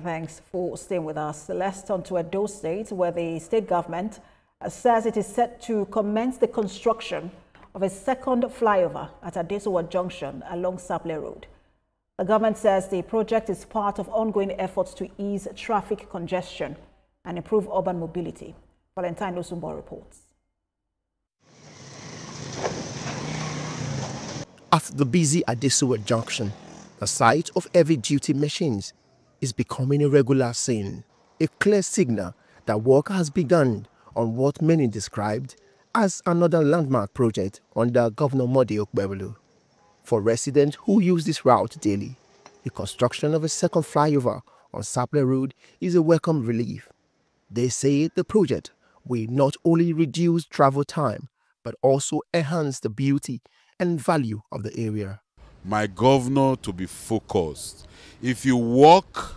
Thanks for staying with us. Let's turn to Edo State, where the state government says it is set to commence the construction of a second flyover at Adesuwa Junction along Saple Road. The government says the project is part of ongoing efforts to ease traffic congestion and improve urban mobility. Valentine Osumbo reports. At the busy Adesuwa Junction, the sight of heavy-duty machines is becoming a regular scene, a clear signal that work has begun on what many described as another landmark project under Governor Gov Oborevwori. For residents who use this route daily, the construction of a second flyover on Saple Road is a welcome relief. They say the project will not only reduce travel time, but also enhance the beauty and value of the area. My governor to be focused. If you walk,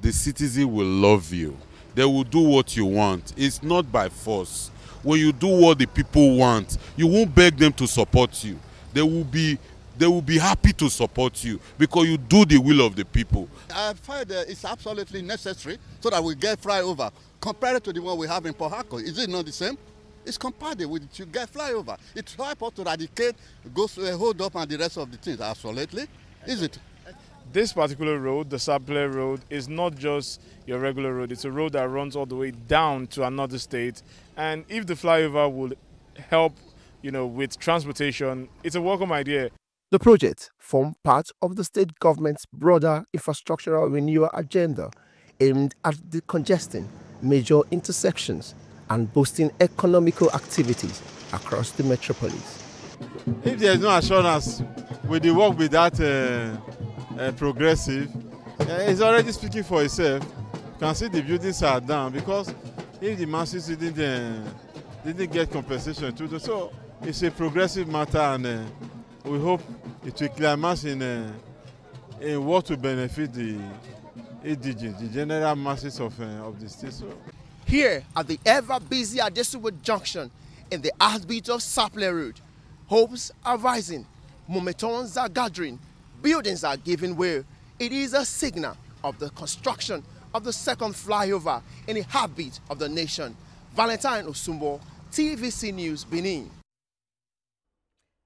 the citizen will love you. They will do what you want. It's not by force. When you do what the people want, you won't beg them to support you. They will be happy to support you because you do the will of the people. I find it's absolutely necessary so that we get flyover compared to the one we have in Port Harcourt. Is it not the same? It's compatible with to get flyover. It helps us to eradicate, go hold up and the rest of the things. Absolutely. Is it? This particular road, the Saple Road, is not just your regular road. It's a road that runs all the way down to another state. And if the flyover would help, with transportation, it's a welcome idea. The project forms part of the state government's broader infrastructural renewal agenda aimed at decongesting major intersections and boosting economical activities across the metropolis. If there is no assurance with the work with that progressive, it's already speaking for itself. You can see the buildings are down because if the masses didn't get compensation to do so, it's a progressive matter, and we hope it will climax in what will benefit the indigenous, the general masses of the state. So. Here at the ever-busy Adesuwa Junction in the heartbeat of Saple Road, hopes are rising, momentums are gathering, buildings are giving way. It is a signal of the construction of the second flyover in the heartbeat of the nation. Valentine Osumbo, TVC News, Benin.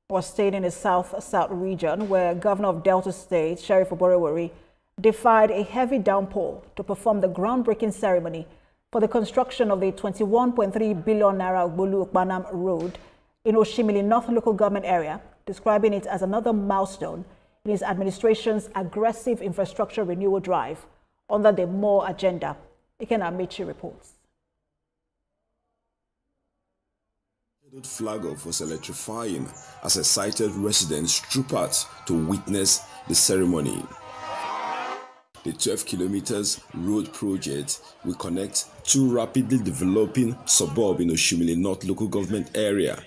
Was staying in the South region, where Governor of Delta State, Sheriff Oborevwori, defied a heavy downpour to perform the groundbreaking ceremony for the construction of the 21.3 billion naira Ogbolu-Okpanam Road in Oshimili North Local Government Area, describing it as another milestone in his administration's aggressive infrastructure renewal drive under the More agenda. Iken Amici reports. The flag off was electrifying as excited residents trooped out to witness the ceremony. The 12 kilometers road project will connect two rapidly developing suburbs in Oshimili North Local Government Area.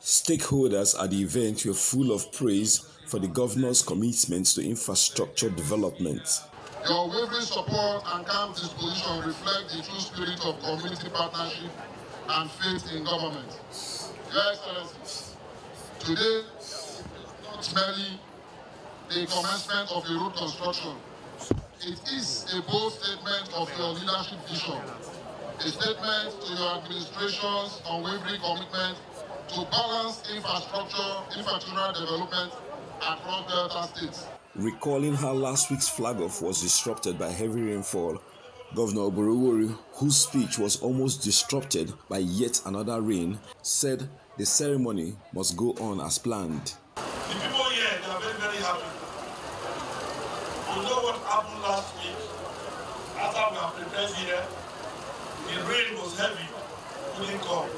Stakeholders at the event were full of praise for the governor's commitments to infrastructure development. Your unwavering support and calm disposition reflect the true spirit of community partnership and faith in government. Your Excellency, today is not merely the commencement of the road construction. It is a bold statement of your leadership vision, a statement to your administration's unwavering commitment to balance infrastructural development across Delta states. Recalling how last week's flag-off was disrupted by heavy rainfall, Governor Oborevwori, whose speech was almost disrupted by yet another rain, said the ceremony must go on as planned. The people here, they are very, very happy. You know what happened last week? After we have prepared here, the rain was heavy, couldn't come.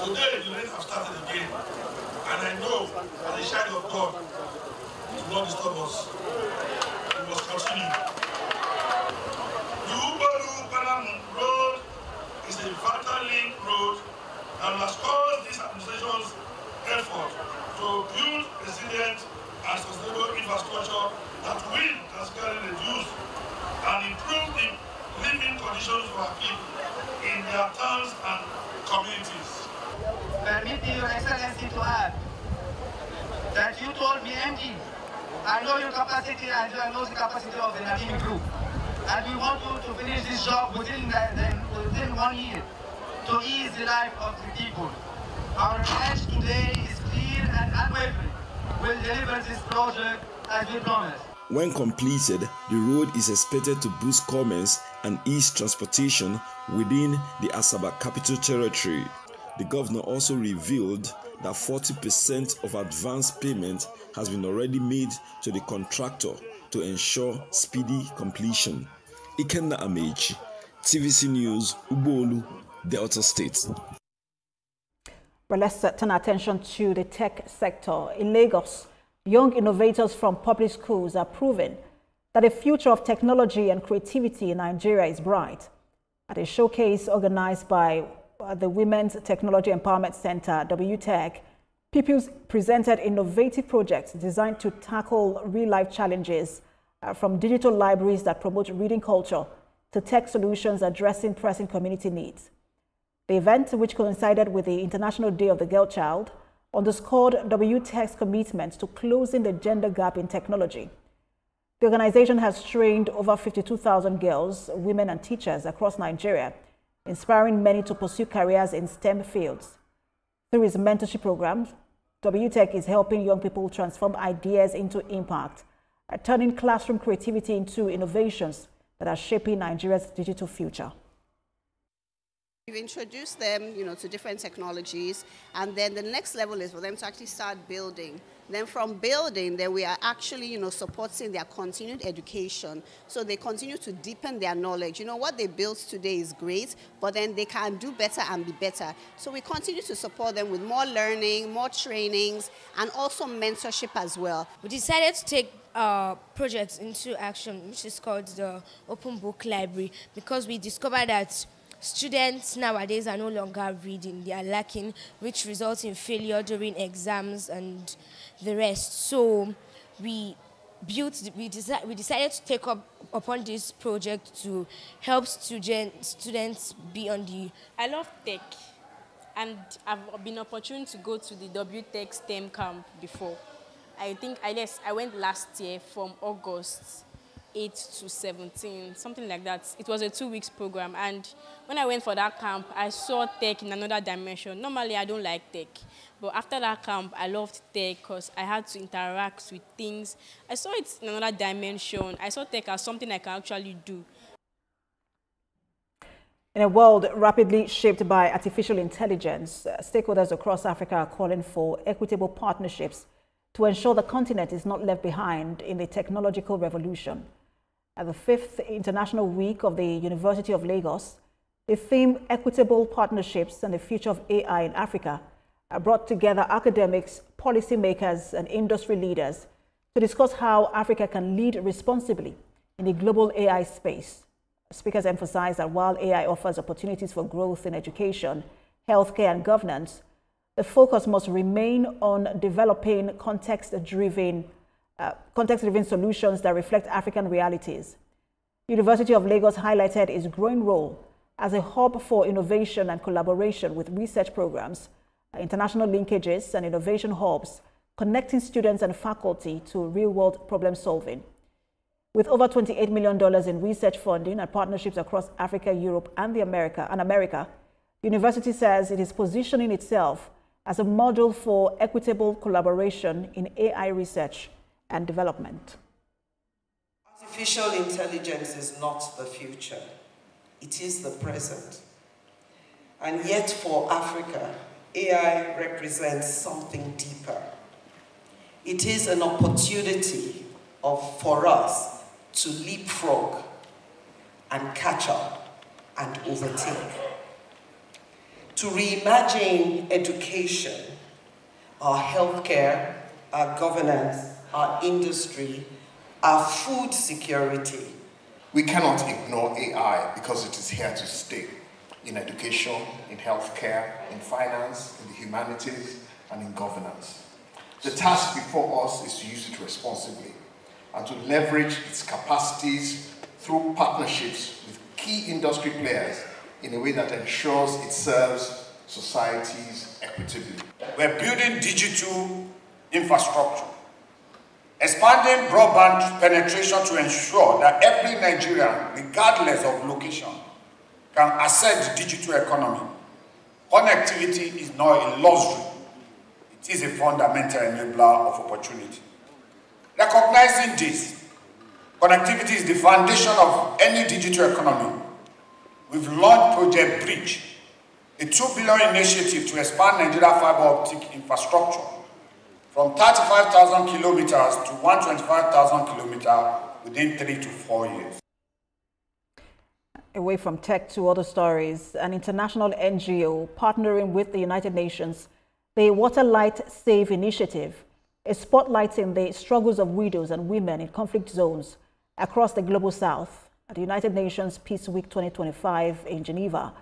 Today, the rain has started again. And I know that the shadow of God will not disturb us. We must continue. The Oborevwori Road is a vital link road and has caused this administration's effort to build resilient and sustainable infrastructure that will drastically reduce and improve the living conditions of our people in their towns and communities. Permit me, Your Excellency, to add that you told me, MD, I know your capacity and I know the capacity of the Nadim Group. and we want you to finish this job within 1 year to ease the life of the people. Our pledge today is clear and unwavering. We'll deliver this project as we promised. When completed, the road is expected to boost commerce and ease transportation within the Asaba Capital Territory. The governor also revealed that 40% of advance payment has been already made to the contractor to ensure speedy completion. Ikenna Amechi, TVC News, Ubolu, Delta State. Well, let's turn our attention to the tech sector. In Lagos, young innovators from public schools are proving that the future of technology and creativity in Nigeria is bright. At a showcase organized by the Women's Technology Empowerment Center, WTech, pupils presented innovative projects designed to tackle real-life challenges, from digital libraries that promote reading culture to tech solutions addressing pressing community needs. The event, which coincided with the International Day of the Girl Child, underscored WTech's commitment to closing the gender gap in technology. The organization has trained over 52,000 girls, women, and teachers across Nigeria, inspiring many to pursue careers in STEM fields. Through its mentorship programs, WTech is helping young people transform ideas into impact, turning classroom creativity into innovations that are shaping Nigeria's digital future. We've introduced them, to different technologies, and then the next level is for them to actually start building. Then from building, then we are actually, supporting their continued education, so they continue to deepen their knowledge. What they built today is great, but then they can do better and be better. So we continue to support them with more learning, more trainings, and also mentorship as well. We decided to take projects into action, which is called the Open Book Library, because we discovered that students nowadays are no longer reading, they are lacking, which results in failure during exams and the rest. So we decided to take up upon this project to help students be on the... I love tech, and I've been opportune to go to the WTech STEM camp before. I went last year from August 8 to 17, something like that. It was a 2 weeks program, and when I went for that camp, I saw tech in another dimension. Normally, I don't like tech, but after that camp, I loved tech because I had to interact with things. I saw it in another dimension. I saw tech as something I can actually do. In a world rapidly shaped by artificial intelligence, stakeholders across Africa are calling for equitable partnerships to ensure the continent is not left behind in the technological revolution. At the 5th International Week of the University of Lagos, the theme Equitable Partnerships and the Future of AI in Africa brought together academics, policymakers, and industry leaders to discuss how Africa can lead responsibly in the global AI space. Speakers emphasized that while AI offers opportunities for growth in education, healthcare, and governance, the focus must remain on developing context-driven solutions that reflect African realities. University of Lagos highlighted its growing role as a hub for innovation and collaboration with research programs, international linkages, and innovation hubs, connecting students and faculty to real-world problem solving. With over $28 million in research funding and partnerships across Africa, Europe, and America, the university says it is positioning itself as a model for equitable collaboration in AI research and development. Artificial intelligence is not the future, it is the present. And yet for Africa, AI represents something deeper. It is an opportunity for us to leapfrog and catch up and overtake. To reimagine education, our healthcare, our governance, our industry, our food security. We cannot ignore AI because it is here to stay in education, in healthcare, in finance, in the humanities, and in governance. The task before us is to use it responsibly and to leverage its capacities through partnerships with key industry players in a way that ensures it serves societies equitably. We're building digital infrastructure Expanding broadband penetration to ensure that every Nigerian, regardless of location, can access the digital economy. Connectivity is not a luxury. It is a fundamental enabler of opportunity. Recognizing this, connectivity is the foundation of any digital economy. We've launched Project Bridge, a 2 billion initiative to expand Nigeria fiber optic infrastructure from 35,000 kilometers to 125,000 kilometers within 3 to 4 years. Away from tech to other stories, an international NGO partnering with the United Nations, the Water Light Save Initiative, is spotlighting the struggles of widows and women in conflict zones across the global south at the United Nations Peace Week 2025 in Geneva.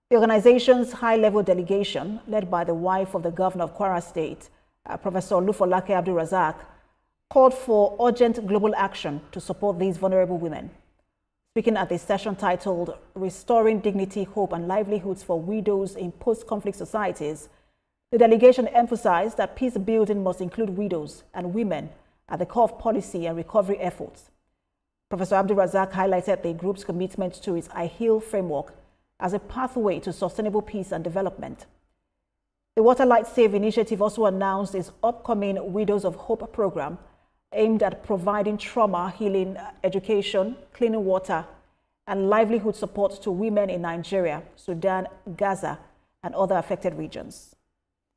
The organization's high-level delegation, led by the wife of the governor of Kwara State, Professor Olufolake Abdulrazak, called for urgent global action to support these vulnerable women. Speaking at a session titled Restoring Dignity, Hope and Livelihoods for Widows in Post-Conflict Societies, the delegation emphasized that peace building must include widows and women at the core of policy and recovery efforts. Professor Abdulrazak highlighted the group's commitment to its I HEAL framework as a pathway to sustainable peace and development. The Water Light Save initiative also announced its upcoming Widows of Hope program aimed at providing trauma healing education, clean water, and livelihood support to women in Nigeria, Sudan, Gaza, and other affected regions.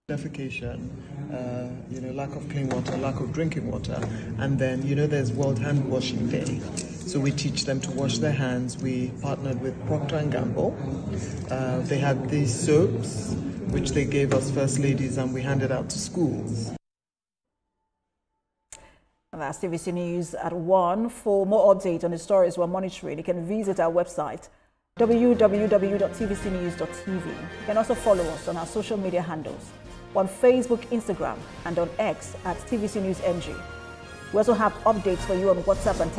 Defecation, lack of clean water, lack of drinking water, and then, there's World Hand Washing Day. So we teach them to wash their hands. We partnered with Procter & Gamble. They had these soaps, which they gave us first ladies, and we handed out to schools. And that's TVC News at 1. For more updates on the stories we're monitoring, you can visit our website, www.tvcnews.tv. You can also follow us on our social media handles, on Facebook, Instagram, and on X at TVC News NG. We also have updates for you on WhatsApp and